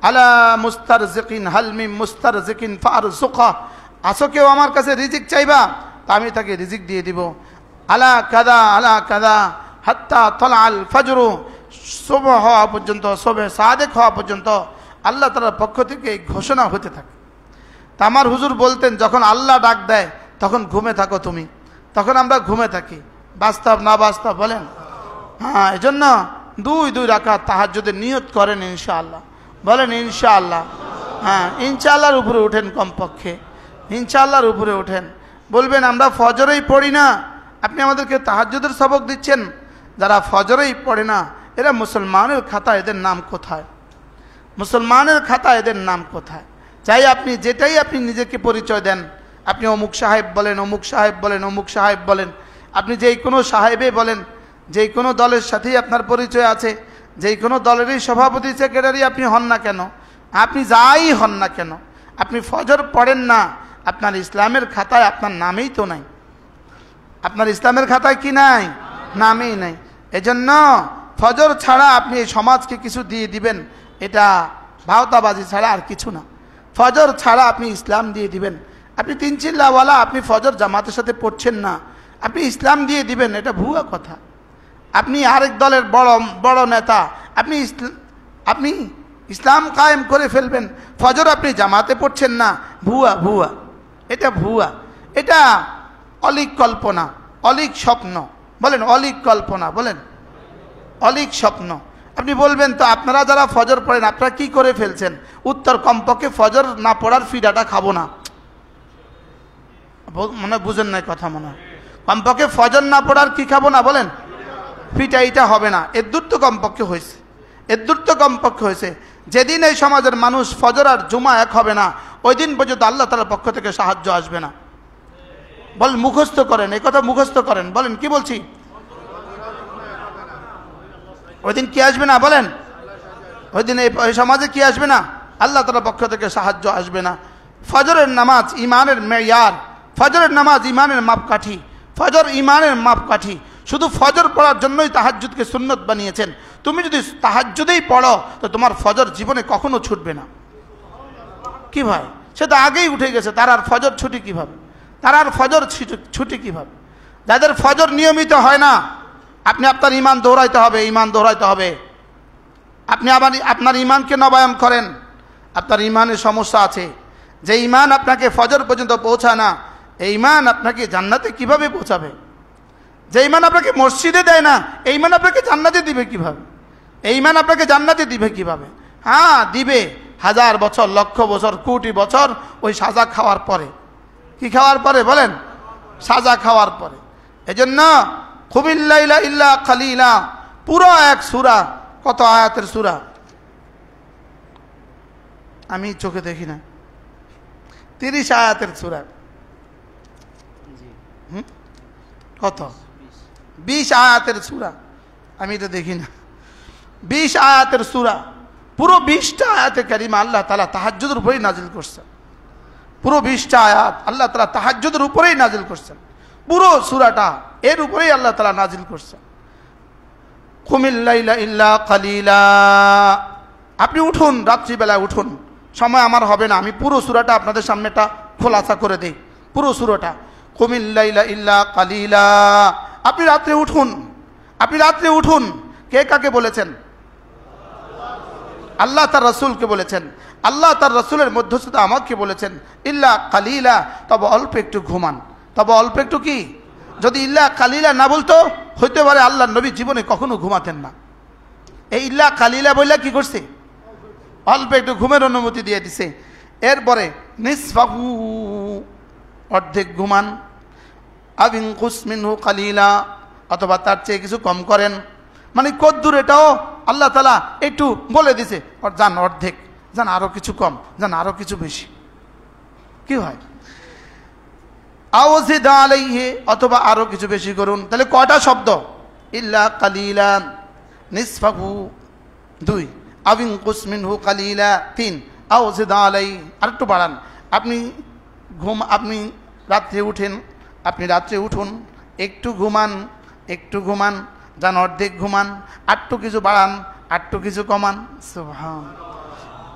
আলা মুস্তারজিকিন হাল মিন মুস্তারজিকিন ফারজুকা, আসো কেউ আমার কাছে রিজিক চাইবা, তা আমি তাকে রিজিক দিয়ে দিব। আলা কাদা হাত্তা তলাল ফজরু, সুবহ হওয়া পর্যন্ত, সুবহে সাদেক হওয়া পর্যন্ত আল্লাহ তাআলার পক্ষ থেকে এই ঘোষণা হতে থাকে। তা আমার হুজুর বলতেন, যখন আল্লাহ ডাক দেয় তখন ঘুমে থাকো তুমি, তখন আমরা ঘুমে থাকি। বাস্তব না বাস্তব বলেন? হ্যাঁ, এই জন্য 2 রাকাত তাহাজ্জুদের নিয়ত করেন ইনশাআল্লাহ, বলেন ইনশাআল্লাহ। হ্যাঁ, ইনশাআল্লাহর উপরে ওঠেন, কমপক্ষে ইনশাআল্লাহর উপরে ওঠেন। বলবেন আমরা ফজরেই পড়ি না, আপনি আমাদেরকে তাহাজ্জুদের সবক দিচ্ছেন। যারা ফজরেই পড়ে না এরা মুসলমানের খাতা, এদের নাম কোথায়? মুসলমানের খাতা এদের নাম কোথায়? চাই আপনি যেটাই আপনি নিজেকে পরিচয় দেন, আপনি অমুক সাহেব বলেন, অমুক সাহেব বলেন, অমুক সাহেব বলেন, আপনি যেই কোনো সাহেবে বলেন, যেই কোনো দলের সাথেই আপনার পরিচয় আছে, যেই কোনো দলেরই সভাপতি সেক্রেটারি আপনি হন না কেন, আপনি যাই হন না কেন, আপনি ফজর পড়েন না, আপনার ইসলামের খাতায় আপনার নামেই তো নাই। আপনার ইসলামের খাতায় কি নাই? নামেই নাই। এজন্য ফজর ছাড়া আপনি এই সমাজকে কিছু দিয়ে দিবেন, এটা ভাওতাবাজি ছাড়া আর কিছু না। ফজর ছাড়া আপনি ইসলাম দিয়ে দিবেন, আপনি 3 চিল্লাওয়ালা, আপনি ফজর জামাতের সাথে পড়ছেন না, আপনি ইসলাম দিয়ে দিবেন, এটা ভুয়া কথা। আপনি আরেক দলের বড় নেতা, আপনি ইসলাম কায়েম করে ফেলবেন, ফজর আপনি জামাতে পড়ছেন না, ভুয়া, এটা ভুয়া, এটা অলিক কল্পনা, অলিক স্বপ্ন, বলেন অলিক কল্পনা, বলেন অলিক স্বপ্ন। আপনি বলবেন তো আপনারা যারা ফজর পড়েন আপনারা কি করে ফেলছেন? উত্তর, কমপক্ষে ফজর না পড়ার ফিডাটা খাবো না। মনে বুঝেন নাই কথা, মনে হয় কমপক্ষে ফজর না পড়ার কি খাবো না, বলেন ফিটা, এইটা হবে না। এর দূর তো কমপক্ষে হয়েছে, এর দূর তো কমপক্ষে হয়েছে। যেদিন এই সমাজের মানুষ ফজর আর জুমা এক হবে না, ওই দিন পর্যন্ত আল্লাহ তাআলার পক্ষ থেকে সাহায্য আসবে না। বলেন, মুখস্থ করেন, এই কথা মুখস্থ করেন, বলেন কি বলছি? ওই দিন কি আসবে না, বলেন ওই দিন এই সমাজে কি আসবে না? আল্লাহ তাআলার পক্ষ থেকে সাহায্য আসবে না। ফজরের নামাজ ইমানের মেয়ার, ফজরের নামাজ ইমানের মাপকাঠি, ফজর ইমানের মাপকাঠি। শুধু ফজর পড়ার জন্যই তাহাজ্জুদকে সুন্নত বানিয়েছেন। তুমি যদি তাহাজ্জুদেই পড়ো তো তোমার ফজর জীবনে কখনো ছুটবে না। কি ভাই, সে তো আগেই উঠে গেছে, তার আর ফজর ছুটি কিভাবে? তার আর ফজর ছুটি কিভাবে? যাদের ফজর নিয়মিত হয় না, আপনি আপনার ইমান দৌড়াইতে হবে, ইমান দৌড়াইতে হবে। আপনি আবার আপনার ইমানকে নবায়ন করেন। আপনার ইমানের সমস্যা আছে, যে ইমান আপনাকে ফজর পর্যন্ত পৌঁছায় না, এই ইমান আপনাকে জান্নাতে কিভাবে পৌঁছাবে? যে ইমান আপনাকে মসজিদে দেয় না, এই ইমান আপনাকে জান্নাতে দিবে কিভাবে? এই ইমান আপনাকে জান্নাতে দিবে কিভাবে? হ্যাঁ দিবে, 1000 বছর, লক্ষ বছর, কোটি বছর, ওই সাজা খাওয়ার পরে। কি খাওয়ার পরে, বলেন? সাজা খাওয়ার পরে। এজন্য কুমিল লাইলা ইল্লা কালিলা, পুরো এক সূরা, কত আয়াতের সূরা আমি চোখে দেখি না, 30 আয়াতের সূরা। কত? 20 আয়াতের সূরা, আমি এটা দেখি না। 20 আয়াতের সূরা, পুরো 20টা আয়াতে কারিমা আল্লাহ তাআলা তাহাজ্জুদের উপরেই নাজিল করছেন। পুরো 20টা আয়াত আল্লাহ তাআলা তাহাজ্জুদের উপরেই নাজিল করছেন। পুরো সূরাটা এর উপরেই আল্লাহ তাআলা নাজিল করছেন। কুমিল লাইলা ইল্লা কালিলা, আপনি উঠুন, রাত্রিবেলায় উঠুন। সময় আমার হবে না, আমি পুরো সূরাটা আপনাদের সামনেটা খোলাসা করে দেই। পুরো সূরাটা কুমিল লাইলা ইল্লা কালিলা, আপনি রাত্রে উঠুন, আপনি রাত্রে উঠুন। কে কাকে বলেছেন? আল্লাহ তার রাসূলকে বলেছেন। আল্লাহ তার রাসূলের মধ্যস্থতা আমাকে বলেছেন, ইল্লা কালিলা, তবে অল্প একটু ঘুমান। তবে অল্প একটু কি? যদি ইল্লা কালিলা না বলতো, হইতে পারে আল্লাহর নবী জীবনে কখনো ঘুমাতেন না। এই ইল্লা কালিলা বললে কি করছে? অল্প একটু ঘুমের অনুমতি দিয়ে দিছে। এরপরে নিসফাহু, অর্ধেক ঘুমান, আবিনকুস মিনহু কালিলা, অথবা তার চেয়ে কিছু কম করেন। মানে কদ্দুর, এটাও আল্লাহ তাআলা একটু বলে দিছে, যান অর্ধেক, যান আরো কিছু কম, যান আরো কিছু বেশি। কি হয়? আওজিদ আলাইহি, অথবা আরো কিছু বেশি করুন। তাহলে কয়টা শব্দ? ইল্লা কালিলান, নিসফাহু 2, আবিনকুস মিনহু কালিলা 3, আওজিদ আলাইহি আরেকটু বাড়ান। আপনি রাত্রে উঠেন, আপনি রাত্রে উঠুন, একটু ঘুমান, একটু ঘুমান, যান অর্ধেক ঘুমান, আটটু কিছু বাড়ান, আটটু কিছু কমান। সুবহান,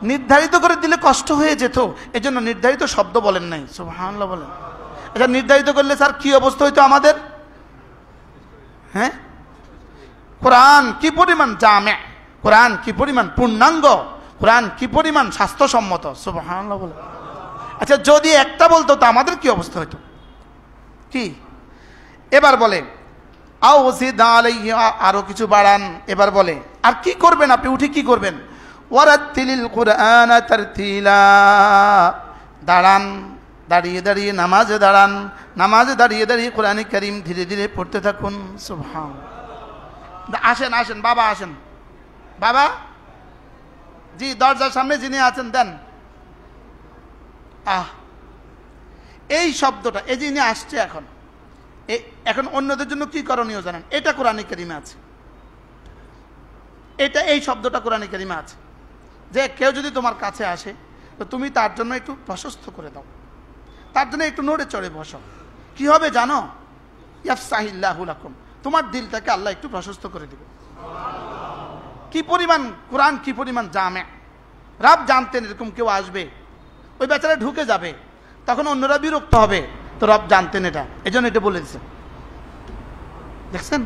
নির্ধারিত করে দিলে কষ্ট হয়ে যেত, এজন্য নির্ধারিত শব্দ বলেন নাই। সুবহানাল্লাহ বলেন। আচ্ছা, নির্ধারিত করলে স্যার কি অবস্থা হইতো আমাদের? হ্যাঁ, কোরআন কি পরিমাণ জামে, কোরআন কি পরিমাণ পূর্ণাঙ্গ, কোরআন কি পরিমাণ স্বাস্থ্যসম্মত। সুবহানাল্লাহ বলেন। আচ্ছা, যদি একটা বলতো তো আমাদের কি অবস্থা হইতো? কি এবার বলে আউজিদ আলাইহি, আরো কিছু বাড়ান। এবার বলে আর কি করবেন আপনি? উঠে কি করবেন? ওয়ারাত্তিলিল কুরআনা তারতিলা, দাঁড়ান, দাঁড়িয়ে দাঁড়িয়ে নামাজে দাঁড়ান, নামাজে দাঁড়িয়ে দাঁড়িয়ে কোরআনে কারীম ধীরে ধীরে পড়তে থাকুন। সুবহানাল্লাহ। আসেন আসেন বাবা, আসেন বাবা, জি দরজার সামনে যিনি আছেন দেন। এই শব্দটা, এই যিনি আসছে এখন, এখন অন্যদের জন্য কি করণীয় জানেন? এটা কোরআনে কারীমে আছে, এটা এই শব্দটা কোরআনে কারীমে আছে যে কেউ যদি তোমার কাছে আসে তো তুমি তার জন্য একটু প্রশস্ত করে দাও, তার জন্য একটু নড়ে চড়ে বসো। কি হবে জানো? ইয়াফসাহিল্লাহু লাকুম, তোমার দিলটাকে আল্লাহ একটু প্রশস্ত করে দিবে। কি পরিমাণ কোরআন, কি পরিমাণ জামে। রব জানতেন এরকম কেউ আসবে, ওই বেচারা ঢুকে যাবে, তখন অন্যরা বিরক্ত হবে, তো রব জানতেন এটা, এই জন্য এটা বলে দিচ্ছেন। দেখছেন?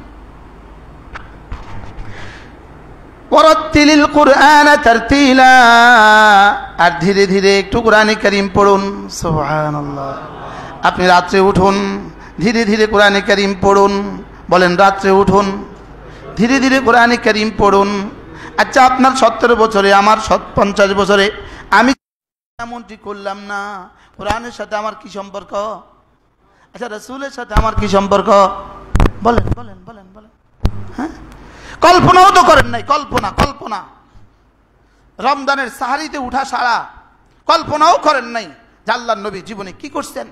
ওয়ারাত্তিলিল কুরআনা তারতিলা, আর ধীরে ধীরে একটু কোরআনে কারীম পড়ুন। সুবহানাল্লাহ। আপনি রাত্রে উঠুন, ধীরে ধীরে কোরআনে কারীম পড়ুন। বলেন রাত্রে উঠুন, ধীরে ধীরে কোরআনে কারীম পড়ুন। আচ্ছা, আপনার 70 বছরে, আমার 50 বছরে আমি এমনটি করলাম না, কোরআনের সাথে আমার কি সম্পর্ক? আচ্ছা, রাসূলের সাথে আমার কি সম্পর্ক? বলেন বলেন বলেন বলেন। হ্যাঁ, কল্পনাও তো করেন নাই। কল্পনা, কল্পনা রমজানের সাহারিতে উঠা সারা কল্পনাও করেন নাই যে আল্লাহর নবী জীবনে কি করছেন।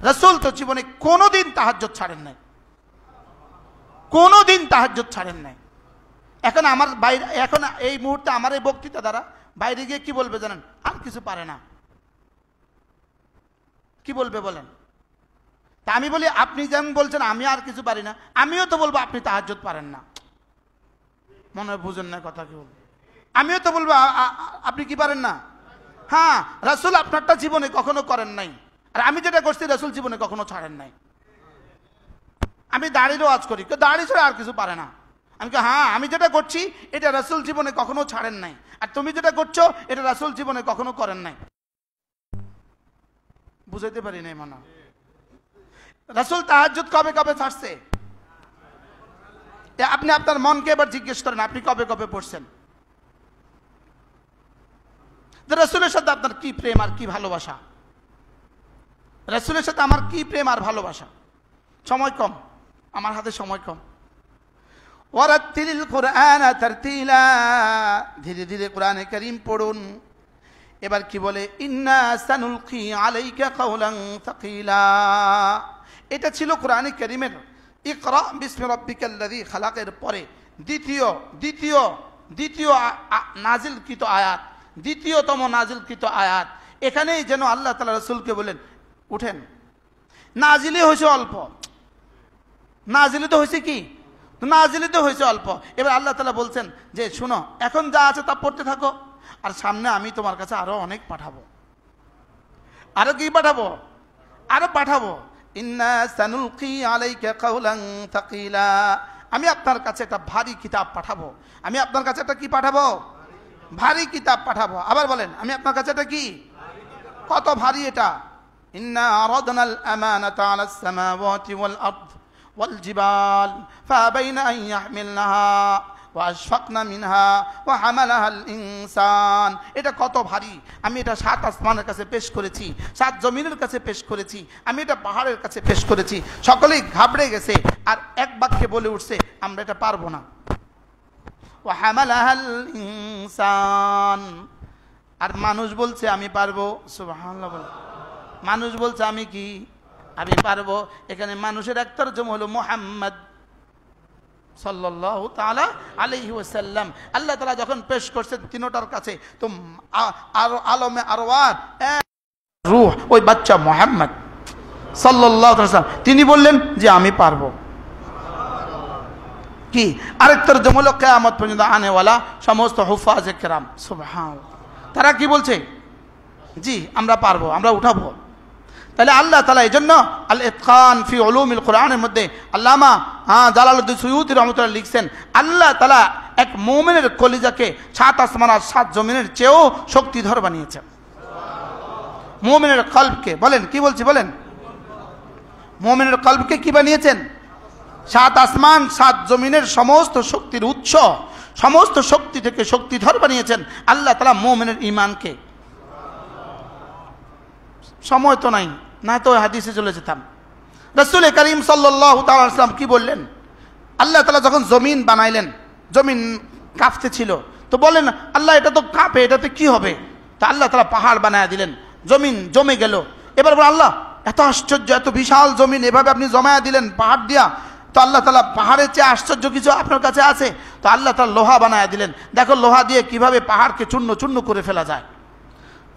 রাসূল তো জীবনে কোনোদিন তাহাজ্জুদ ছাড়েন নাই, কোনোদিন তাহাজ্জুদ ছাড়েন নাই। এখন আমার বাইরে, এখন এই মুহূর্তে আমার এই বক্তৃতা দ্বারা বাইরে গিয়ে কি বলবে জানেন? আর কিছু পারে না। কি বলবে বলেন? তা আমি বলি আপনি যেমন বলছেন আমি আর কিছু পারি না, আমিও তো বলবো আপনি তাহাজ্জুদ পারেন না। মনে হয় বুঝেন না কথা। কি বলবো? আমিও তো বলবো আপনি কি পারেন না। হ্যাঁ, রাসূল আপনারটা জীবনে কখনো করেন নাই, আর আমি যেটা করছি রাসূল জীবনে কখনো ছাড়েন নাই। আমি দাড়ির ওয়াজ করি, কেউ দাড়ি ছাড়া আর কিছু পারে না। আমি হ্যাঁ, আমি যেটা করছি এটা রাসূল জীবনে কখনো ছাড়েন নাই, আর তুমি যেটা করছো এটা রাসূল জীবনে কখনো করেন নাই। বুঝাইতে পারি নাই মনে। রাসূল তাহাজ্জুদ কবে কবে ছাড়ছে? আপনি আপনার মনকে এবার জিজ্ঞেস করেন, আপনি কবে কবে পড়ছেন? রাসূলের সাথে আপনার কি প্রেম আর কি ভালোবাসা? রাসূলের সাথে আমার কি প্রেম আর ভালোবাসা? সময় কম, আমার হাতে সময় কম। ওয়ারাত্তিলিল কুরআনা তারতিলা, ধীরে ধীরে কোরআনে কারীম পড়ুন। এবার কি বলে? ইন্না সানুলকি আলাইকা কাওলান সাকিলা। এটা ছিল কোরআনে কারীমের ইকরা বিসমি রাব্বিকাল্লাযী খালাকের পরে দ্বিতীয় নাজিলকৃত আয়াত, দ্বিতীয়তম নাজিলকৃত আয়াত। এখানেই যেন আল্লাহ তাআলা রাসূলকে বলেন উঠেন। নাজিলে হয়েছে অল্প, নাজিলে তো হয়েছে কি? নাজিলে তো হয়েছে অল্প। এবার আল্লাহ তাআলা বলছেন যে শুনো, এখন যা আছে তা পড়তে থাকো, আর সামনে আমি তোমার কাছে আরো অনেক পাঠাবো। আরো কি পাঠাবো? আরো পাঠাবো। ইন্না সানুলকি আলাইকা কাওলান সাকিলা, আমি আপনার কাছে একটা ভারী কিতাব পাঠাবো। আমি আপনার কাছে একটা কি পাঠাবো? ভারী কিতাব পাঠাবো। আবার বলেন, আমি আপনার কাছে একটা কি? কত ভারী এটা? ইন্না আরাদনাল আমানাতা আলাস সামাওয়াতি ওয়াল আরদ ওয়াল জিবাল ফাবাইনা আন ইয়াহমিলনাহা ওয়া আশফাকনা মিনহা ওয়া হামালাহাল ইনসান। এটা কত ভারী! আমি এটা 7 আসমানের কাছে পেশ করেছি, 7 জমিনের কাছে পেশ করেছি, আমি এটা পাহাড়ের কাছে পেশ করেছি। সকলেই ঘাবড়ে গেছে আর এক বাক্যে বলে উঠছে আমরা এটা পারবো না। ওয়া হামালাহাল ইনসান, আর মানুষ বলছে আমি পারবো। সুবহানাল্লাহ বলে মানুষ বলছে আমি কি? আমি পারবো। এখানে মানুষের এক তরজমা হলো মুহাম্মদ সাল্লাল্লাহু তাআলা আলাইহি ওয়াসাল্লাম। আল্লাহ তাআলা যখন পেশ করছেন তিনটার কাছে, তো আলমে আরওয়াহ রূহ ওই বাচ্চা মুহাম্মদ সাল্লাল্লাহু আলাইহি ওয়াসাল্লাম তিনি বললেন যে আমি পারবো। কি আরেক তরজমা হলো কিয়ামত পর্যন্ত আনেওয়ালা সমস্ত হুফাজে কেরাম। সুবহানাল্লাহ। তারা কি বলছে? জি আমরা পারবো, আমরা উঠাবো। তাহলে আল্লাহ তাআলা এই জন্য আল ইতকান ফি উলুমিল কোরআনের মধ্যে আল্লামা জালালউদ্দিন সুয়ুতী রাহমাতুল্লাহ লিখছেন, আল্লাহ তাআলা এক মুমিনের কলিজাকে 7 আসমান আর 7 জমিনের চেয়েও শক্তিধর বানিয়েছেন। মুমিনের কলবকে বলেন, কি বলছি বলেন, মুমিনের কলবকে কি বানিয়েছেন? 7 আসমান 7 জমিনের সমস্ত শক্তির উৎস, সমস্ত শক্তি থেকে শক্তিধর বানিয়েছেন আল্লাহ তাআলা মুমিনের ঈমানকে। সময় তো নাই, না তো হাদিসে চলে যেতাম। রাসূল করিম সাল্লাল্লাহু তাআলা আলাইহি ওয়াসাল্লাম কি বললেন? আল্লাহ তাআলা যখন জমিন বানাইলেন, জমিন কাঁপতে ছিল, তো বলেন আল্লাহ এটা তো কাঁপে, এটাতে কি হবে? তা আল্লাহ তাআলা পাহাড় বানায় দিলেন, জমিন জমে গেল। এবার বলেন আল্লাহ এত আশ্চর্য, এত বিশাল জমিন এভাবে আপনি জমায়া দিলেন পাহাড় দিয়া, তো আল্লাহ তাআলা পাহাড়ের চেয়ে আশ্চর্য কিছু আপনার কাছে আছে? তো আল্লাহ তাআলা লোহা বানায় দিলেন, দেখো লোহা দিয়ে কিভাবে পাহাড়কে চূর্ণ চূর্ণ করে ফেলা যায়।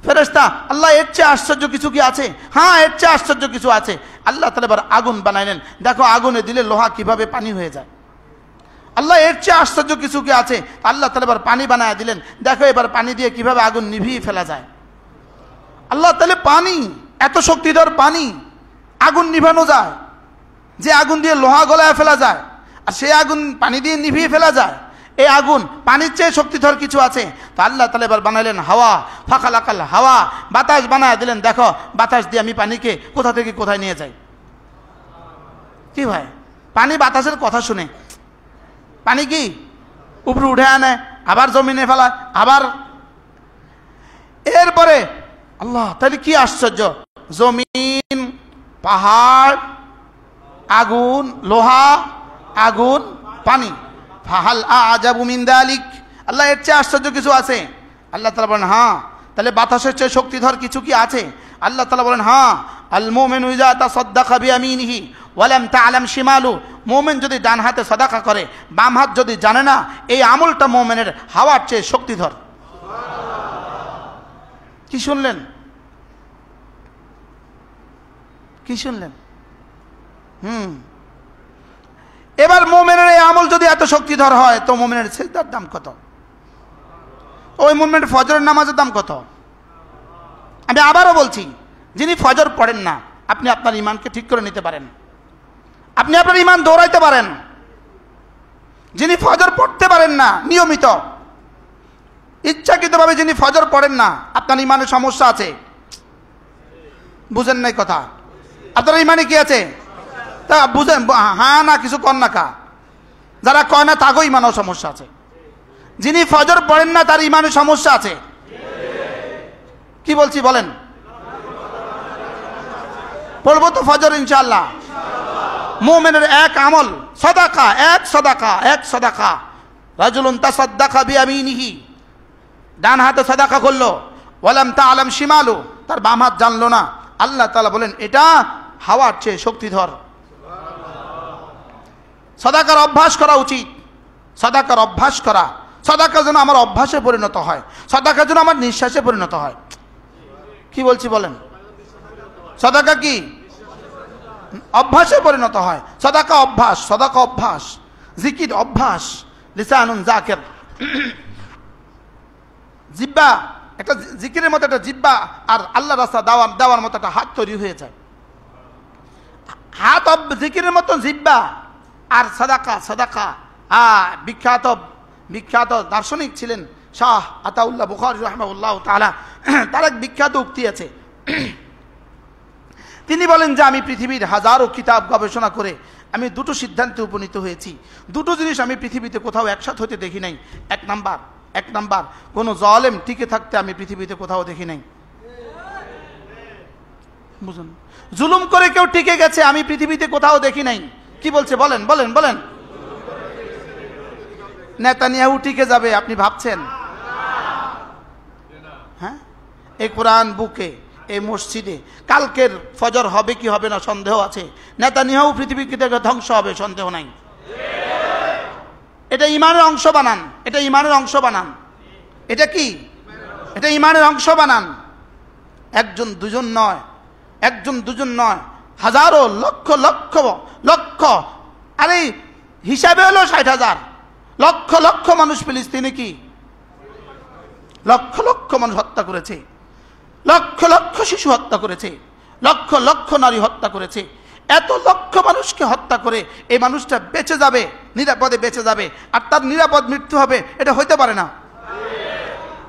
ফেরেশতা আল্লাহ এর চেয়ে আশ্চর্য কিছু কি আছে? হ্যাঁ এর চেয়ে আশ্চর্য কিছু আছে। আল্লাহ তাআলা এবার আগুন বানাইলেন, দেখো আগুনে দিলে লোহা কিভাবে পানি হয়ে যায়। আল্লাহ এর চেয়ে আশ্চর্য কিছু কি আছে? আল্লাহ তাআলা এবার পানি বানায় দিলেন, দেখো এবার পানি দিয়ে কিভাবে আগুন নিভিয়ে ফেলা যায়। আল্লাহ তাআলা পানি, এত শক্তিধর পানি, আগুন নিভানো যায়, যে আগুন দিয়ে লোহা গলায় ফেলা যায়, আর সেই আগুন পানি দিয়ে নিভিয়ে ফেলা যায়। এই আগুন পানির চেয়ে শক্তিধর কিছু আছে? তো আল্লাহ তাআলা এবার বানাইলেন হাওয়া, ফাখালাকাল হাওয়া, বাতাস বানায় দিলেন, দেখো বাতাস দিয়ে আমি পানিকে কোথা থেকে কোথায় নিয়ে যাই। কি ভাই, পানি বাতাসের কথা শুনে পানি কি উপরে উঠে আনে, আবার জমিনে ফেলায়, আবার। এরপরে আল্লাহ তাহলে কি আশ্চর্য, জমিন, পাহাড়, আগুন, লোহা, আগুন, পানি। ফাহাল আজাবু মিন যালিক, আল্লাহ এর চেয়ে আশ্চর্য কিছু আছে? আল্লাহ তাআলা বলেন হ্যাঁ। তাহলে বাতাসের চেয়ে শক্তিধর কিছু কি আছে? আল্লাহ তাআলা বলেন হ্যাঁ। আল মুমিনু ইযা তাসাদ্দাকা বিয়ামিনিহি ওয়া লাম তা'লাম শিমালু, মুমিন যদি ডান হাতে সাদাকা করে, বাম হাত যদি জানে না, এই আমলটা মুমিনের হাওয়ার চেয়ে শক্তিধর। কি শুনলেন? কি শুনলেন? এবার মুমিনের এই আমল যদি এত শক্তিধর হয়, তো মুমিনের সিজদার দাম কত? ওই মুমিনের ফজরের নামাজের দাম কত? আমি আবারও বলছি, যিনি ফজর পড়েন না, আপনি আপনার ঈমানকে ঠিক করে নিতে পারেন, আপনি আপনার ঈমান দৌড়াইতে পারেন। যিনি ফজর পড়তে পারেন না নিয়মিত, ইচ্ছাকৃতভাবে যিনি ফজর পড়েন না, আপনার ঈমানের সমস্যা আছে। বুঝেন নাই কথা? আপনার ঈমানে কি আছে? তা বুঝেন, হ্যাঁ না কিছু কর না কা, যারা কয় না তাগো ঈমানেও সমস্যা আছে। যিনি ফজর পড়েন না তার ঈমানের সমস্যা আছে। কি বলছি বলেন? পড়বো তো ফজর ইনশাআল্লাহ। মুমিনের এক আমল সাদাকা, এক সাদাকা, এক সাদাকা। রাজুলুন তাসাদ্দাকা বিয়ামিনিহি, ডান হাতে সাদাকা করলো, ওয়ালাম তা'লাম শিমালু, তার বাম হাত জানলো না। আল্লাহ তাআলা বলেন এটা হাওয়ার চেয়ে শক্তিধর। সাদাকার অভ্যাস করা উচিত, সাদাকার অভ্যাস করা, সাদাকা যেন আমার অভ্যাসে পরিণত হয়, সাদাকা যেন আমার নিঃশ্বাসে পরিণত হয়। কি বলছি বলেন? সাদাকা কি অভ্যাসে পরিণত হয়। সাদাকা অভ্যাস, সাদাকা অভ্যাস, জিকির অভ্যাস, লিসানুন যাকির, জিহ্বা একটা জিকিরের মতো একটা জিহ্বা, আর আল্লাহ রাস্তা দেওয়ার মতো একটা হাত তৈরি হয়ে যায়। হাত জিকিরের মতো জিহ্বা আর সাদাকা। সাদাকা বিখ্যাত দার্শনিক ছিলেন শাহ আতাউল্লাহ বুখারী রাহিমাহুল্লাহ তাআলা, তার এক বিখ্যাত উক্তি আছে। তিনি বলেন যে আমি পৃথিবীর হাজারো কিতাব গবেষণা করে আমি দুটো সিদ্ধান্তে উপনীত হয়েছি। দুটো জিনিস আমি পৃথিবীতে কোথাও একসাথে হতে দেখি নাই। এক নাম্বার কোনো জালেম টিকে থাকতে আমি পৃথিবীতে কোথাও দেখি নাই। বুঝুন, জুলুম করে কেউ টিকে গেছে আমি পৃথিবীতে কোথাও দেখি নাই। কি বলছে বলেন বলেন বলেন? নেতানিয়াহু টিকে যাবে আপনি ভাবছেন? হ্যাঁ, এই কোরআন বুকে, এই মসজিদে কালকের ফজর হবে কি হবে না সন্দেহ আছে। নেতানিয়াহু পৃথিবী থেকে ধ্বংস হবে সন্দেহ নাই। এটা ঈমানের অংশ বানান, এটা ঈমানের অংশ বানান। এটা কি? এটা ঈমানের অংশ বানান। একজন দুজন নয়, একজন দুজন নয়, হাজারো লক্ষ লক্ষ লক্ষ, আরে হিসাবে হলো ৬০,০০০, লক্ষ লক্ষ মানুষ ফিলিস্তিনে কি লক্ষ লক্ষ মানুষ হত্যা করেছে, লক্ষ লক্ষ শিশু হত্যা করেছে, লক্ষ লক্ষ নারী হত্যা করেছে। এত লক্ষ মানুষকে হত্যা করে এই মানুষটা বেঁচে যাবে, নিরাপদে বেঁচে যাবে, আর তার নিরাপদ মৃত্যু হবে, এটা হইতে পারে না।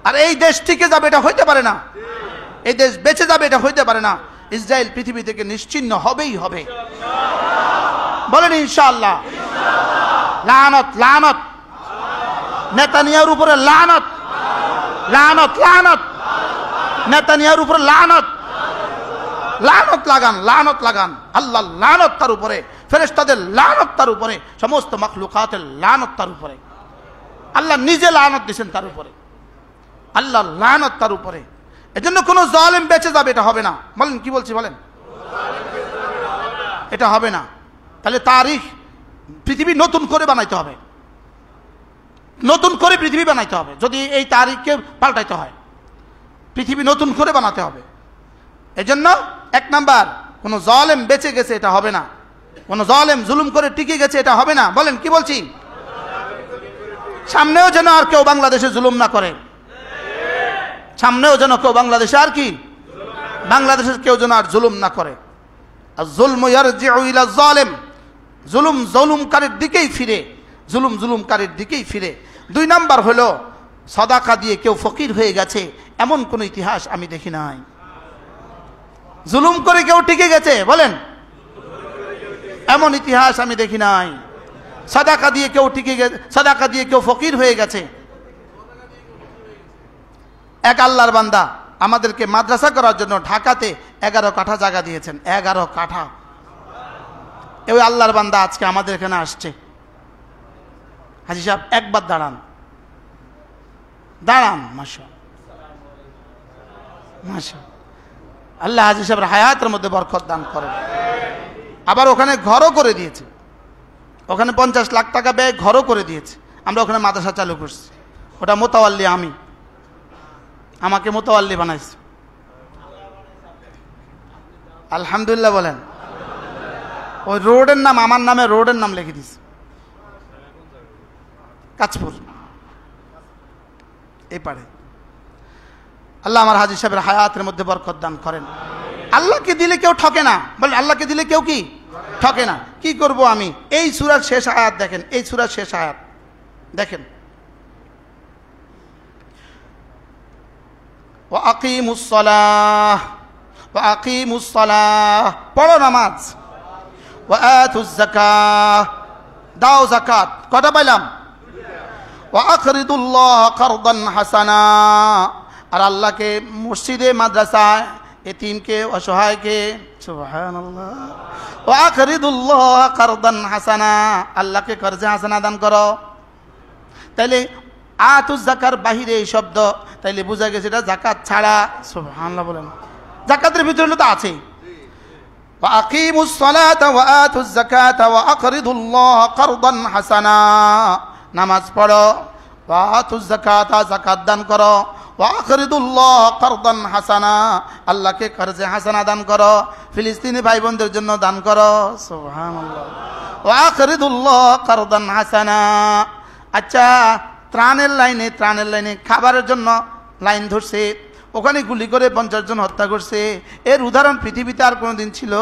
আর এই দেশ টিকে যাবে, এটা হইতে পারে না। এই দেশ বেঁচে যাবে, এটা হইতে পারে না। ইসরায়েল পৃথিবী থেকে নিশ্চিহ্ন হবেই হবে, বলেন ইনশাআল্লাহ। লানত লানত নেতানিয়াহুর উপরে, লানত লানত লানত নেতানিয়াহুর উপরে, লানত লানত লাগান, লানত লাগান। আল্লাহ লানত তার উপরে, ফেরেশতাদের লানত তার উপরে, সমস্ত মাখলুকাতের লানত তার উপরে। আল্লাহ নিজে লানত দিয়েছেন তার উপরে, আল্লাহ লানত তার উপরে। এজন্য কোন জালেম বেঁচে যাবে, এটা হবে না। বলেন কি বলছি, বলেন এটা হবে না। তাহলে তারিখ পৃথিবী নতুন করে বানাইতে হবে, নতুন করে পৃথিবী বানাইতে হবে। যদি এই তারিখকে পাল্টাইতে হয়, পৃথিবী নতুন করে বানাতে হবে। এজন্য এক নাম্বার, কোন জালেম বেঁচে গেছে এটা হবে না, কোন জালেম জুলুম করে টিকে গেছে এটা হবে না। বলেন কি বলছি, সামনেও যেন আর কেউ বাংলাদেশে জুলুম না করে, সামনেও যেন কেউ বাংলাদেশে আর কি বাংলাদেশের কেউ যেন আর জুলুম না করে। আর যুলমু ইয়ারজিউ ইলা যালিম, জুলুম জুলুমকারীর দিকেই ফিরে, জুলুম জুলুমকারীর দিকেই ফিরে। দুই নাম্বার হলো, সাদাকা দিয়ে কেউ ফকির হয়ে গেছে এমন কোন ইতিহাস আমি দেখি নাই। জুলুম করে কেউ টিকে গেছে, বলেন এমন ইতিহাস আমি দেখি নাই। সাদাকা দিয়ে কেউ টিকে গেছে, সাদাকা দিয়ে কেউ ফকির হয়ে গেছে। এক আল্লাহর বান্দা আমাদেরকে মাদ্রাসা করার জন্য ঢাকাতে 11 কাঠা জায়গা দিয়েছেন, 11 কাঠা। ওই আল্লাহর বান্দা আজকে আমাদের এখানে আসছে। হাজী সাহেব একবার দাঁড়ান, দাঁড়ান। মাশাআল্লাহ, আল্লাহ হাজী সাহেবের হায়াতের মধ্যে বরকত দান করেন। আবার ওখানে ঘরও করে দিয়েছে, ওখানে 50 লাখ টাকা ব্যয় ঘরও করে দিয়েছে। আমরা ওখানে মাদ্রাসা চালু করছি। ওটা মোতাওয়াল্লি আমি, আমাকে মোতাওয়াল্লি বানাইছে। আলহামদুলিল্লাহ বলেন। ওই রোডের নাম আমার নামে, রোডের নাম লিখে দিছে, কাঁচপুর এই পারে। আল্লাহ আমার হাজী সাহেবের হায়াতের মধ্যে বরকত দান করেন। আল্লাহকে দিলে কেউ ঠকে না, বলেন আল্লাহকে দিলে কেউ কি ঠকে না। কি করব আমি, এই সূরার শেষ আয়াত দেখেন, এই সূরার শেষ আয়াত দেখেন, ওয়া আকিমুস সালাহ, ওয়া আকিমুস সালাহ, পড়ো নামাজ, ওয়া আতুজ যাকাত, দাও যাকাত। কটা পাইলাম? ওয়া আকরিদুল্লাহ কারদান হাসানা, আর আল্লাহকে মসজিদে মাদ্রাসায় এতিমকে অসহায়কে, সুবহানাল্লাহ, ওয়া আকরিদুল্লাহ কারদান হাসানা, আল্লাহকে কর্জে হাসানা দান করো। তাইলে আতুজ যাকার বাহিরে এই শব্দ, তাইলে বোঝা গেছে এটা যাকাত ছাড়া। সুবহানাল্লাহ বলেন, যাকাতের ভিতরে তো আছে। ওয়া আকিমুস সালাতা ওয়া আতুজ যাকাতা ওয়া আকরিদুল্লাহ কারদান হাসানা, নামাজ পড়ো, ওয়া আতুজ যাকাতা, যাকাত দান করো, ওয়া আকরিদুল্লাহ কারদান হাসানা, আল্লাহকে কর্জে হাসানা দান করো, ফিলিস্তিনি ভাই বোনদের জন্য দান করো। সুবহানাল্লাহ, ওয়া আকরিদুল্লাহ কারদান হাসানা। আচ্ছা, ত্রাণের লাইনে খাবারের জন্য লাইন ধরছে, ওখানে গুলি করে 50 জন হত্যা করছে। এর উদাহরণ পৃথিবীতে আর কোনোদিন ছিল?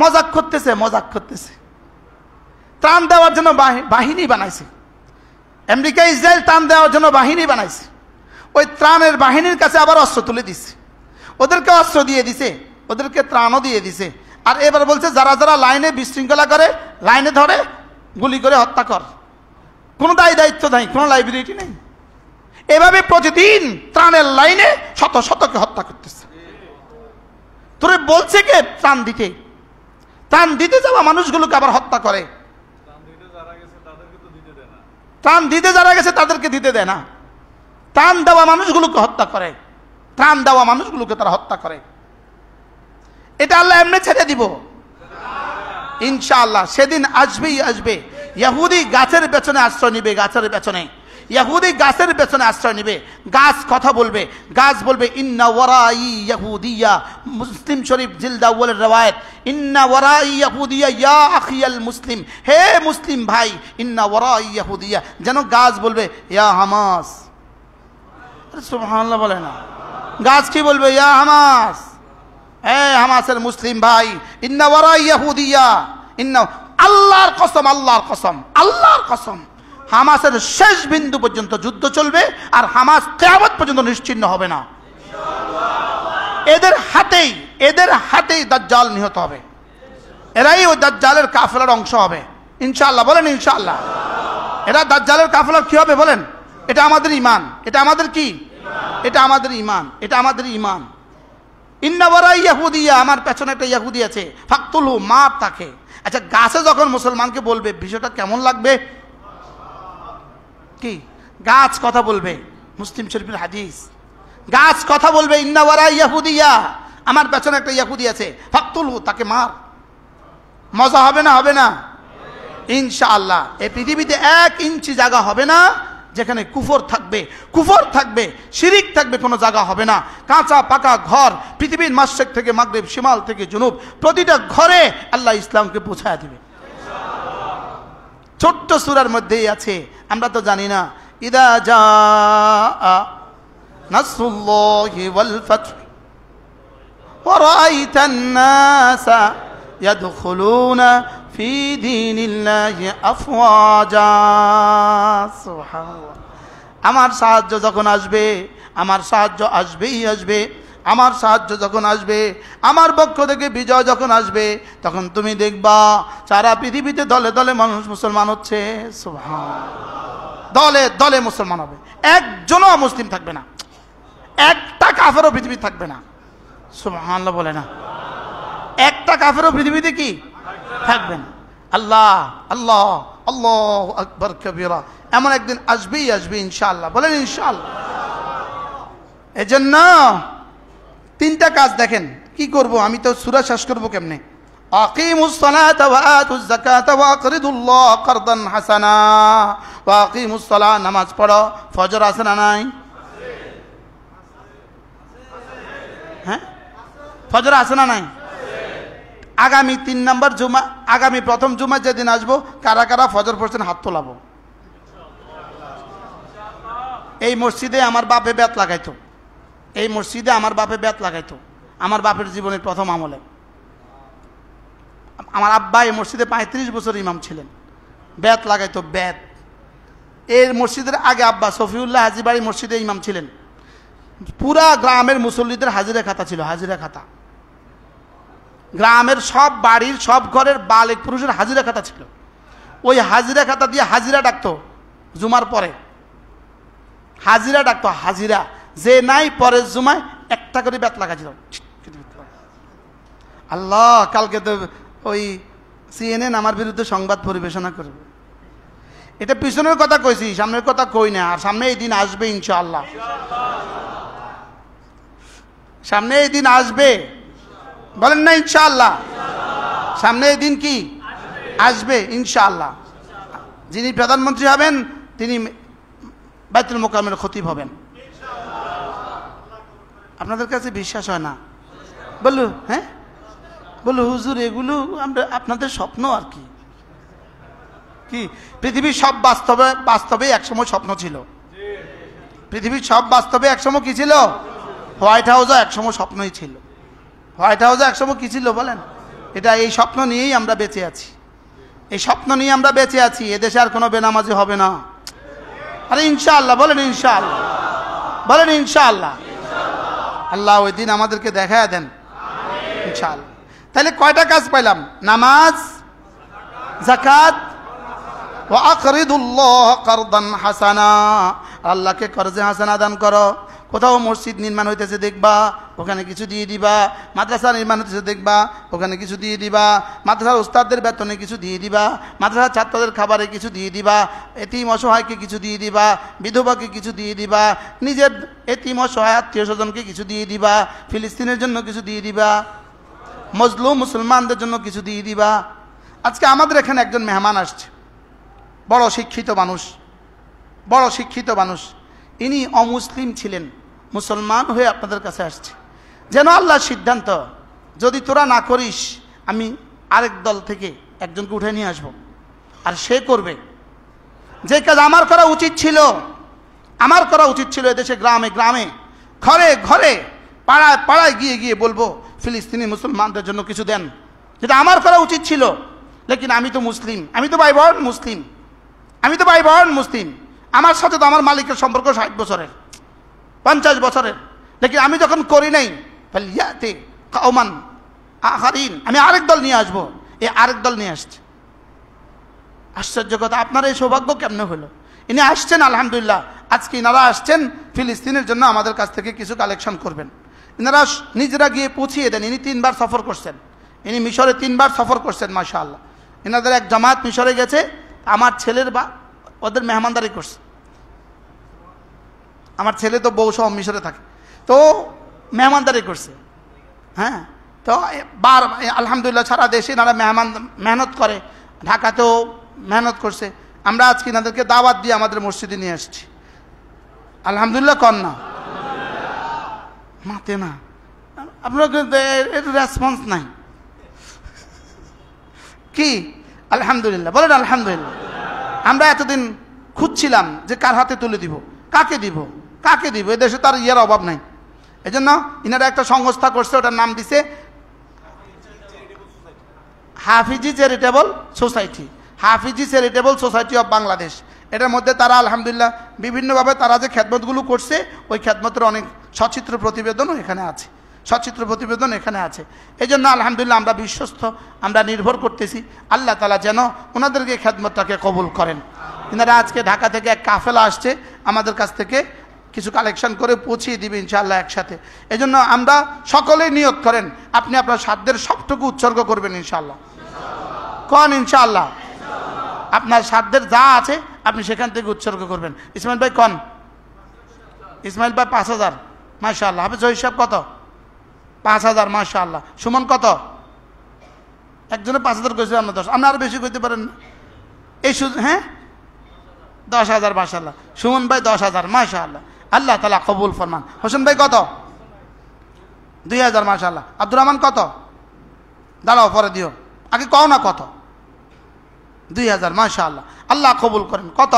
মজাক করতেছে। ত্রাণ দেওয়ার জন্য বাহিনী বানাইছে আমেরিকা, ইসরায়েল ত্রাণ দেওয়ার জন্য বাহিনী বানাইছে। ওই ত্রাণের বাহিনীর কাছে আবার অস্ত্র তুলে দিছে, ওদেরকে অস্ত্র দিয়ে দিছে, ওদেরকে ত্রাণও দিয়ে দিছে। আর এবার বলছে যারা যারা লাইনে বিশৃঙ্খলা করে, লাইনে ধরে গুলি করে হত্যা কর। কোনো দায়িত্ব নাই, কোনো লাইবিলিটি নেই। এভাবে প্রতিদিন ত্রাণের লাইনে শত শতকে হত্যা করতেছে। তোরে বলছে কে ত্রাণ দিতে? ত্রাণ দিতে যাওয়া মানুষগুলোকে আবার হত্যা করে। ত্রাণ দিতে যারা গেছে তাদেরকে দিতে দেয় না, ত্রাণ দেওয়া মানুষগুলোকে হত্যা করে, ত্রাণ দেওয়া মানুষগুলোকে তারা হত্যা করে। এটা আল্লাহ এমনি ছেড়ে দিব ইনশাআল্লাহ। সেদিন আসবেই আসবে। ইহুদি গাছের পেছনে আশ্রয় নিবে, গাছের পেছনে ইহুদি গাছের পেছনে আশ্রয় নিবে। গাছ কথা বলবে, গাছ বলবে ইন্না ওয়ারাই ইহুদিয়া। মুসলিম শরীফ জিলদ আউয়ালের রওয়ায়াত, ইন্না ওয়ারাই ইহুদিয়া ইয়া আখিয়াল মুসলিম, হে মুসলিম ভাই, ইন্না ওয়ারাই ইহুদিয়া। যেন গাছ বলবে ইয়া হামাস, সুবহানাল্লাহ বলে না। গাছ কি বলবে? ইয়া হামাস, হামাসের মুসলিম ভাই, ইন্না ওয়ারা ইয়াহুদিয়া, ইন্না, আল্লাহর কসম, আল্লাহর কসম, আল্লাহর কসম, হামাসের শেষ বিন্দু পর্যন্ত যুদ্ধ চলবে আর হামাস কিয়ামত পর্যন্ত নিশ্চিহ্ন হবে না। এদের হাতেই দাজ্জাল নিহত হবে, এরাই ওই দাজ্জালের কাফেলার অংশ হবে ইনশাআল্লাহ। বলেন ইনশাআল্লাহ। এরা দাজ্জালের কাফেলার কি হবে বলেন? এটা আমাদের ঈমান, এটা আমাদের কি? এটা আমাদের ঈমান, এটা আমাদের ঈমান। ইন্না ওয়ারা ইয়াহুদিয়া, আমার পেছনে একটা ইহুদি আছে, ফাকতুলহু, মার তাকে। আচ্ছা, গাছে যখন মুসলমানকে বলবে বিষয়টা কেমন লাগবে? কি গাছ কথা বলবে? মুসলিম শরীফের হাদিস, গাছ কথা বলবে, ইন্না ওয়ারা ইয়াহুদিয়া, আমার পেছনে একটা ইহুদি আছে, ফাকতুলহু, তাকে মার। মজা হবে না? হবে না ইনশাআল্লাহ। এই পৃথিবীতে 1 ইঞ্চি জায়গা হবে না যেখানে কুফর থাকবে, শিরিক থাকবে, কোনো জায়গা হবে না। কাঁচা পাকা ঘর, পৃথিবীর মাশরিক থেকে মাগরিব, শিমাল থেকে জুনুব, প্রতিটা ঘরে আল্লাহ ইসলামকে পৌঁছায় দিবে। ছোট্ট সূরার মধ্যেই আছে, আমরা তো জানি না। ইদা জাআ নাসরুল্লাহি ওয়াল ফাতহ ওয়া রাআইতান নাসা ইয়াদখুলুনা ফি দীনিল্লাহি আফওয়াজা। সুবহানাল্লাহ। আমার সাহায্য যখন আসবে, আমার সাহায্য আসবেই আসবে, আমার সাহায্য যখন আসবে, আমার পক্ষ থেকে বিজয় যখন আসবে, তখন তুমি দেখবা সারা পৃথিবীতে দলে দলে মানুষ মুসলমান হচ্ছে। সুবহানাল্লাহ। দলে দলে মুসলমান হবে, একজনও মুসলিম থাকবে না, একটা কাফেরও পৃথিবী থাকবে না। সুবহানাল্লাহ বলে না। একটা কাফেরও পৃথিবীতে কি থাকবে না। আল্লাহ আল্লাহ আল্লাহু আকবার কবীরা, এমন একদিন আসবেই আসবে ইনশাআল্লাহ। বলেন ইনশাআল্লাহ। এজন্য 3টা কাজ দেখেন কি করব। আমি তো সূরা শেষ করব কেমনে? আকিমুস সালাতা ওয়া আতুজ যাকাতা ওয়া আকরিদুল্লাহ কারদান হাসানা। ওয়া আকিমুস সালাহ, নামাজ পড়ো। ফজর আছে না নাই? হ্যাঁ, ফজর আছে না নাই? আগামী 3 নম্বর জুমা, আগামী প্রথম জুমা যেদিন আসবো, কারা কারা ফজর পড়ছেন হাত তোলাবো। এই মসজিদে আমার বাপে বেত লাগাইতো, এই মসজিদে আমার বাপে বেত লাগাইতো, আমার বাপের জীবনের প্রথম আমলে। আমার আব্বা এই মসজিদে 35 বছর ইমাম ছিলেন, বেত লাগাইতো, বেত। এই মসজিদের আগে আব্বা সফিউল্লাহ হাজিবাড়ি মসজিদে ইমাম ছিলেন। পুরা গ্রামের মুসল্লিদের হাজিরা খাতা ছিল, হাজিরা খাতা। গ্রামের সব বাড়ির সব ঘরের বালেক পুরুষের হাজিরা খাতা ছিল। ওই হাজিরা খাতা দিয়ে হাজিরা ডাকতো, জুমার পরে হাজিরা ডাকতো, হাজিরা। যে নাই পরের জুমায় একটা করে বেত লাগাছিল। আল্লাহ, কালকে তো ওই CNN আমার বিরুদ্ধে সংবাদ পরিবেশনা করবে। এটা পিছনের কথা কইছি, সামনের কথা কই না। আর সামনে এই দিন আসবে ইনশাআল্লাহ, সামনে এই দিন আসবে। বলেন না ইনশাআল্লাহ। সামনে এই দিন কি আসবে ইনশাআল্লাহ। যিনি প্রধানমন্ত্রী হবেন তিনি বাইতুল মোকাররমের খতিব হবেন। আপনাদের কাছে বিশ্বাস হয় না? বলু হ্যাঁ, বলু হুজুর এগুলো আমরা আপনাদের স্বপ্ন আর কি। কি পৃথিবীর সব বাস্তবে একসময় স্বপ্ন ছিল। পৃথিবীর সব বাস্তবে একসময় কি ছিল? হোয়াইট হাউসও একসময় স্বপ্নই ছিল। হোয়াইট হাউসে একসময় কি ছিল বলেন? এটা এই স্বপ্ন নিয়েই আমরা বেঁচে আছি, এই স্বপ্ন নিয়ে আমরা বেঁচে আছি। এদেশে আর কোনো বেনামাজি হবে না। আরে ইনশাআল্লাহ বলেন ইনশাআল্লাহ, বলেন ইনশাআল্লাহ। আল্লাহ ওই দিন আমাদেরকে দেখায় দেন ইনশাআল্লাহ। তাহলে কয়টা কাজ পাইলাম? নামাজ, যাকাত, ওয়া আকরিদুল্লাহ কারদান হাসানা। আল্লাহকে কর্জে হাসানা দান করো। কোথাও মসজিদ নির্মাণ হইতেছে দেখবা, ওখানে কিছু দিয়ে দিবা। মাদ্রাসা নির্মাণ হইতেছে দেখবা, ওখানে কিছু দিয়ে দিবা। মাদ্রাসার উস্তাদদের বেতনে কিছু দিয়ে দিবা। মাদ্রাসার ছাত্রদের খাবারে কিছু দিয়ে দিবা। এতিম অসহায়কে কিছু দিয়ে দিবা। বিধবাকে কিছু দিয়ে দিবা। নিজের এতিম অসহায় আত্মীয় স্বজনকে কিছু দিয়ে দিবা। ফিলিস্তিনের জন্য কিছু দিয়ে দিবা। মজলুম মুসলমানদের জন্য কিছু দিয়ে দিবা। আজকে আমাদের এখানে একজন মেহমান আসছে, বড় শিক্ষিত মানুষ, বড় শিক্ষিত মানুষ। ইনি অমুসলিম ছিলেন, মুসলমান হয়ে আপনাদের কাছে আসছে। যেন আল্লাহর সিদ্ধান্ত, যদি তোরা না করিস আমি আরেক দল থেকে একজনকে উঠে নিয়ে আসবো, আর সে করবে যে কাজ আমার করা উচিত ছিল। আমার করা উচিত ছিল এদেশে গ্রামে গ্রামে, ঘরে ঘরে, পাড়ায় পাড়ায় গিয়ে গিয়ে বলবো ফিলিস্তিনি মুসলমানদের জন্য কিছু দেন, যেটা আমার করা উচিত ছিল। লেকিন আমি তো মুসলিম, আমি তো ভাই-বোন মুসলিম, আমি তো ভাই-বোন মুসলিম, আমার সাথে তো আমার মালিকের সম্পর্ক 60 বছরের 50 বছরের। লেকিন আমি যখন করি নাই, ফালিয়াতি কাওমান আখারিন, আমি আরেক দল নিয়ে আসবো। এই আরেক দল নিয়ে আসছে। আশ্চর্য কথা, আপনার এই সৌভাগ্য কেমনে হলো? ইনি আসছেন আলহামদুলিল্লাহ, আজকে ইনারা আসছেন ফিলিস্তিনের জন্য আমাদের কাছ থেকে কিছু কালেকশন করবেন। ইনারা নিজেরা গিয়ে পৌঁছিয়ে দেন। ইনি 3 বার সফর করছেন, ইনি মিশরে 3 বার সফর করছেন মাশাআল্লাহ। ইনাদের এক জামাত মিশরে গেছে, আমার ছেলের বা ওদের মেহমানদারি করছে। আমার ছেলে তো বউ সহ মিশরে থাকে, তো মেহমানদারি করছে। হ্যাঁ, তো আলহামদুলিল্লাহ সারা দেশে এনারা মেহনত করে, ঢাকাতেও মেহনত করছে। আমরা আজকে এনাদেরকে দাওয়াত দিয়ে আমাদের মসজিদে নিয়ে আসছি। আলহামদুলিল্লাহ কন্যা মাতে না, আপনার রেসপন্স নাই কি? আলহামদুলিল্লাহ বলেন আলহামদুলিল্লাহ। আমরা এতদিন খুঁজছিলাম যে কার হাতে তুলে দিব, কাকে দিব, কাকে দিব। এদেশে তার ইয়ের অভাব নাই। এই জন্য ইনারা একটা সংস্থা করছে, ওটার নাম দিছে Hafizi charitable society, Hafizi charitable society of Bangladesh. এটার মধ্যে তারা আলহামদুলিল্লাহ বিভিন্নভাবে তারা যে খেদমতগুলো করছে, ওই খেদমতের অনেক সচিত্র প্রতিবেদনও এখানে আছে, সচিত্র প্রতিবেদন এখানে আছে। এই জন্য আলহামদুলিল্লাহ আমরা বিশ্বস্ত, আমরা নির্ভর করতেছি আল্লাহ তাআলা যেন ওনাদেরকে খেদমতটাকে কবুল করেন। এনারা আজকে ঢাকা থেকে এক কাফেলা আসছে, আমাদের কাছ থেকে কিছু কালেকশন করে পৌঁছিয়ে দিবে ইনশাআল্লাহ একসাথে। এই জন্য আমরা সকলেই নিয়ত করেন, আপনি আপনার সাধ্যের সবটুকু উৎসর্গ করবেন ইনশাআল্লাহ। কোন ইনশাআল্লাহ? আপনার সাধ্যের যা আছে আপনি সেখান থেকে উৎসর্গ করবেন। ইসমাইল ভাই কন? ইসমাইল ভাই 5000 মাশাআল্লাহ। হাফেজ জহির সাহেব কত? 5000 মাশাআল্লাহ। সুমন কত? একজনে 5000 কইছে, আমরা 10, আপনি আরো বেশি কইতে পারেন না। এই হ্যাঁ 10,000 মাশাআল্লাহ। সুমন ভাই 10,000 মাশাআল্লাহ। আল্লাহ তাআলা কবুল ফরমান। হোসেন ভাই কত? 2000 মাশাআল্লাহ। আব্দুর রহমান কত? দাঁড়াও পরে দিও, আগে কও না কত? 2000 মাশাআল্লাহ। আল্লাহ কবুল করেন। কত?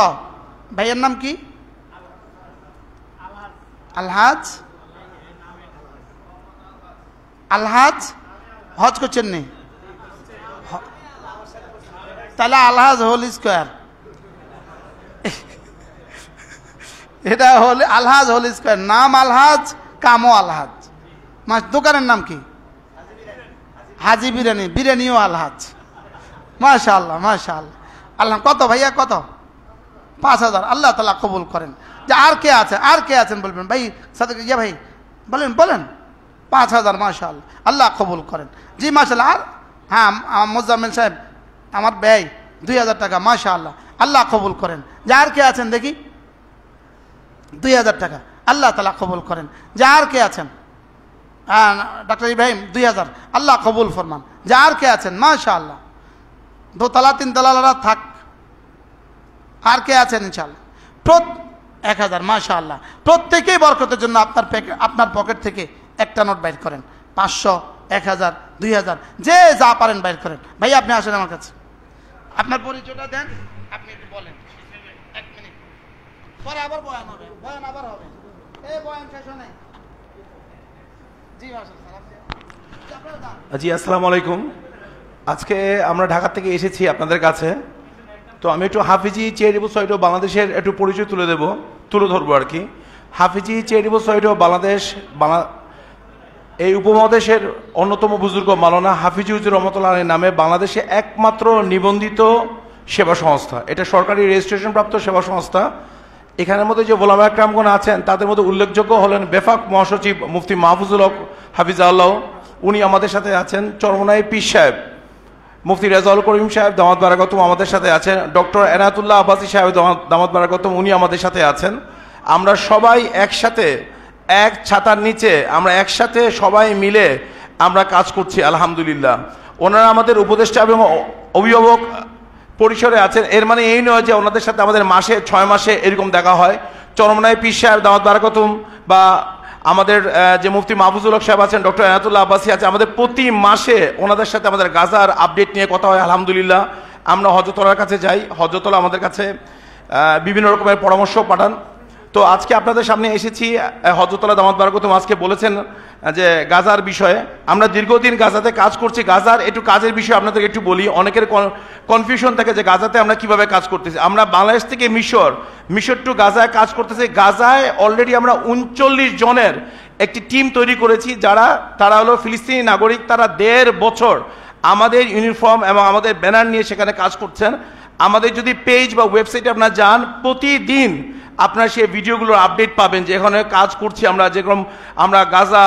ভাইয়ের নাম কি? আলহাজ। আলহাজ হজ করছেন নি? তাহলে আলহাজ হোল স্কোয়ার, এটা হল আলহাজ হোল স্কোয়ার। নাম আলহাজ, কামও আলহাজ। দোকানের নাম কি? হাজি বিরিয়ানি, বিরিয়ানিও আলহাজ। মাশাআল্লাহ মাশাআল্লাহ। আল্লাহ কত ভাইয়া কত? 5000। আল্লাহ তাআলা কবুল করেন। যে আর কে আছে, আর কে আছেন বলবেন ভাই সাদেক ইয়া ভাই, বলেন বলেন। 5000 মাশাআল্লাহ। আল্লাহ কবুল করেন। জি মাশাআল্লাহ। আর হ্যাঁ মোজাম্মেল সাহেব আমার ব্যয় 2000 টাকা মাশাআল্লাহ। আল্লাহ কবুল করেন। যে আর কে আছেন দেখি? 2000 টাকা। আল্লাহ তাআলা কবুল করেন। যে আর কে আছেন? ডাক্তার ইব্রাহিম 2000। আল্লাহ কবুল ফরমান। যে আর কে আছেন? মাশাআল্লাহ। 2 তলা 3 তলারা থাক। আর কে আছেন? ইনশাআল্লাহ 1000 মাশাআল্লাহ। প্রত্যেকেই বরকতের জন্য আপনার পকেট থেকে একটা নোট বাইর করেন। 500, 1000, 2000, যে যা পারেন বাইর করেন। ভাই আপনি আসেন আমার কাছে, আপনার পরিচয়টা দেন, আপনি একটু বলেন। 1 মিনিট পরে আবার বয়ান হবে, বয়ান আবার হবে। এই বয়ান শেষ হয় নাই। জি মাশাআল্লাহ। জি আসসালামু আলাইকুম। আজকে আমরা ঢাকা থেকে এসেছি আপনাদের কাছে, তো আমি একটু হাফিজি চ্যারিটেবল সোসাইটি অফ বাংলাদেশের একটু পরিচয় তুলে ধরবো আর কি। হাফিজি চ্যারিটেবল সোসাইটি অফ বাংলাদেশ এই উপমহাদেশের অন্যতম বুজুর্গ মাওলানা হাফিজি হুজুর রহমতুল্লাহ আলাইহির নামে বাংলাদেশে একমাত্র নিবন্ধিত সেবা সংস্থা। এটা সরকারি রেজিস্ট্রেশন প্রাপ্ত সেবা সংস্থা। এখানের মধ্যে যে ওলামা একরামগণ আছেন তাদের মধ্যে উল্লেখযোগ্য হলেন বেফাক মহাসচিব মুফতি মাহফুজুল হক হাফিজাল্লাহ, উনি আমাদের সাথে আছেন। চরমনাই পীর সাহেব মুফতি রেজাউল করিম সাহেব দামাত বারাকাতুম আমাদের সাথে আছেন। ডক্টর এনায়েতুল্লাহ আব্বাসী সাহেব দামাত বারাকাতুম উনি আমাদের সাথে আছেন। আমরা সবাই একসাথে এক ছাতার নিচে আমরা একসাথে সবাই মিলে আমরা কাজ করছি আলহামদুলিল্লাহ। ওনারা আমাদের উপদেষ্টা এবং অভিভাবক পরিসরে আছেন। এর মানে এই নয় যে ওনাদের সাথে আমাদের মাসে 6 মাসে এরকম দেখা হয়। চরমনাই পীর সাহেব দামাত বারাকাতুম বা আমাদের যে মুফতি মাহফুজুল হক সাহেব আছেন, ডক্টর এনায়েতুল্লাহ আব্বাসী আছে, আমাদের প্রতি মাসে ওনাদের সাথে আমাদের গাজার আপডেট নিয়ে কথা হয় আলহামদুলিল্লাহ। আমরা হজরতলার কাছে যাই, হজরতলা আমাদের কাছে বিভিন্ন রকমের পরামর্শ পাঠান। তো তো আজকে আপনাদের সামনে এসেছি, হযরতুল্লাহ দামাত বারাকাতুহু আজকে বলেছেন যে গাজার বিষয়ে। আমরা দীর্ঘদিন গাজাতে কাজ করছি। গাজার একটু কাজের বিষয়ে আপনাদেরকে একটু বলি। অনেকের কনফিউশন থাকে যে গাজাতে আমরা কিভাবে কাজ করতেছি। আমরা বাংলাদেশ থেকে মিশর টু গাজায় কাজ করতেছি। গাজায় অলরেডি আমরা 39 জনের একটি টিম তৈরি করেছি, তারা হলো ফিলিস্তিনি নাগরিক। তারা 1.5 বছর আমাদের ইউনিফর্ম এবং আমাদের ব্যানার নিয়ে সেখানে কাজ করছেন। আমাদের যদি পেজ বা ওয়েবসাইটে আপনারা যান, প্রতিদিন আপনারা সেই ভিডিওগুলোর আপডেট পাবেন যে এখানে কাজ করছি আমরা, যেরকম আমরা গাজা